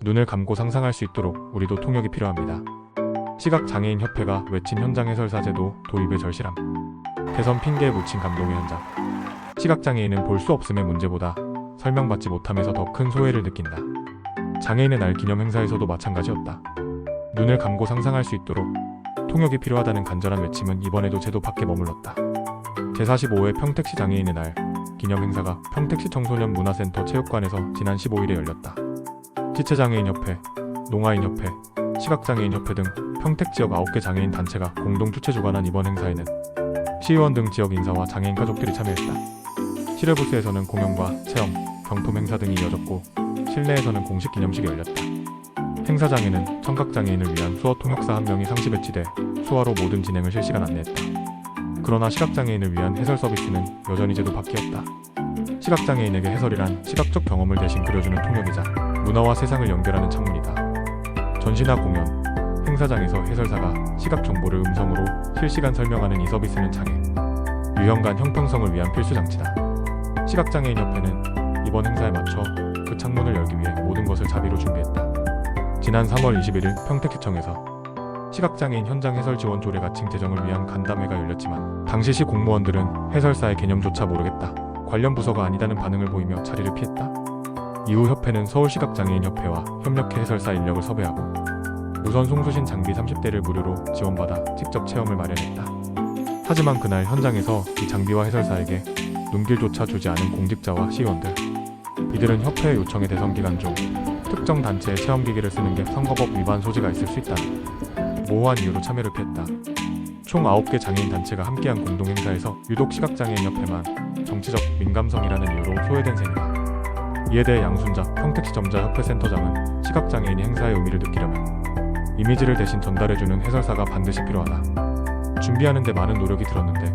눈을 감고 상상할 수 있도록 우리도 통역이 필요합니다. 시각장애인협회가 외친 현장 해설사제도 도입의 절실함. 대선 핑계에 묻힌 감동의 현장. 시각장애인은 볼 수 없음의 문제보다 설명받지 못함에서 더 큰 소외를 느낀다. 장애인의 날 기념 행사에서도 마찬가지였다. 눈을 감고 상상할 수 있도록 통역이 필요하다는 간절한 외침은 이번에도 제도 밖에 머물렀다. 제45회 평택시 장애인의 날 기념 행사가 평택시 청소년 문화센터 체육관에서 지난 15일에 열렸다. 지체장애인협회, 농아인협회, 시각장애인협회 등 평택 지역 9개 장애인 단체가 공동 주최 주관한 이번 행사에는 시의원 등 지역 인사와 장애인 가족들이 참여했다. 시외부스에서는 공연과 체험, 경품 행사 등이 이어졌고 실내에서는 공식 기념식이 열렸다. 행사장에는 청각장애인을 위한 수어 통역사 1명이 상시 배치돼 수화로 모든 진행을 실시간 안내했다. 그러나 시각장애인을 위한 해설 서비스는 여전히 제도 밖이었다. 시각장애인에게 해설이란 시각적 경험을 대신 그려주는 통역이자 문화와 세상을 연결하는 창문이다. 전시나 공연, 행사장에서 해설사가 시각 정보를 음성으로 실시간 설명하는 이 서비스는 장애, 유형 간 형평성을 위한 필수 장치다. 시각장애인협회는 이번 행사에 맞춰 그 창문을 열기 위해 모든 것을 자비로 준비했다. 지난 3월 21일 평택시청에서 시각장애인 현장 해설 지원 조례 가칭 제정을 위한 간담회가 열렸지만 당시 시 공무원들은 해설사의 개념조차 모르겠다, 관련 부서가 아니다는 반응을 보이며 자리를 피했다. 이후 협회는 서울시각장애인협회와 협력해 해설사 인력을 섭외하고 무선 송수신 장비 30대를 무료로 지원받아 직접 체험을 마련했다. 하지만 그날 현장에서 이 장비와 해설사에게 눈길조차 주지 않은 공직자와 시의원들. 이들은 협회의 요청에 대선 기간 중 특정 단체의 체험기기를 쓰는 게 선거법 위반 소지가 있을 수 있다는 모호한 이유로 참여를 피했다. 총 9개 장애인 단체가 함께한 공동행사에서 유독 시각장애인협회만 정치적 민감성이라는 이유로 소외된 셈이다. 이에 대해 양순자 평택시점자협회 센터장은 시각장애인이 행사의 의미를 느끼려면 이미지를 대신 전달해주는 해설사가 반드시 필요하다. 준비하는 데 많은 노력이 들었는데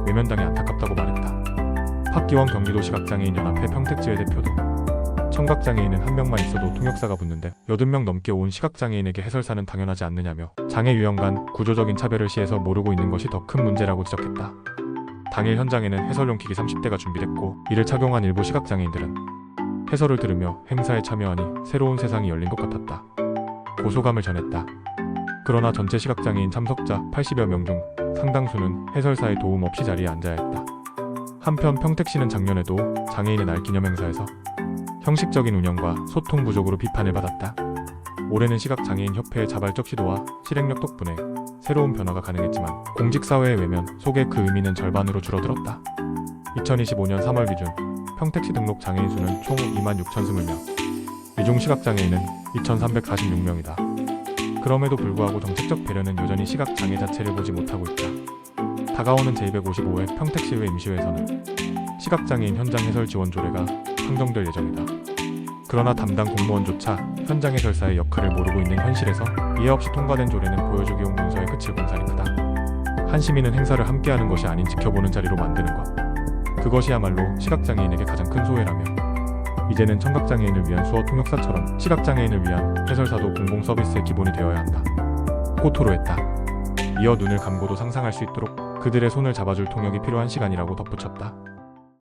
외면당해 안타깝다고 말했다. 박기원 경기도 시각장애인연합회 평택지회 대표도 청각장애인은 한 명만 있어도 통역사가 붙는데 80명 넘게 온 시각장애인에게 해설사는 당연하지 않느냐며 장애 유형 간 구조적인 차별을 시에서 모르고 있는 것이 더 큰 문제라고 지적했다. 당일 현장에는 해설용 기기 30대가 준비됐고 이를 착용한 일부 시각장애인들은 해설을 들으며 행사에 참여하니 새로운 세상이 열린 것 같았다. 고소감을 전했다. 그러나 전체 시각장애인 참석자 80여 명 중 상당수는 해설사의 도움 없이 자리에 앉아야 했다. 한편 평택시는 작년에도 장애인의 날 기념행사에서 형식적인 운영과 소통 부족으로 비판을 받았다. 올해는 시각장애인협회의 자발적 시도와 실행력 덕분에 새로운 변화가 가능했지만 공직사회의 외면 속에 그 의미는 절반으로 줄어들었다. 2025년 3월 기준 평택시 등록 장애인 수는 총 26,020명, 위중 시각장애인은 2,346명이다. 그럼에도 불구하고 정책적 배려는 여전히 시각장애 자체를 보지 못하고 있다. 다가오는 제255회 평택시의회 임시회에서는 시각장애인 현장 해설 지원 조례가 상정될 예정이다. 그러나 담당 공무원조차 현장 해설사의 역할을 모르고 있는 현실에서 이해 없이 통과된 조례는 보여주기용 문서에 그칠 공산이 크다. 한 시민은 행사를 함께하는 것이 아닌 지켜보는 자리로 만드는 것. 그것이야말로 시각장애인에게 가장 큰 소외라며 이제는 청각장애인을 위한 수어 통역사처럼 시각장애인을 위한 해설사도 공공서비스의 기본이 되어야 한다. 고 토로했다. 이어 눈을 감고도 상상할 수 있도록 그들의 손을 잡아줄 통역이 필요한 시간이라고 덧붙였다.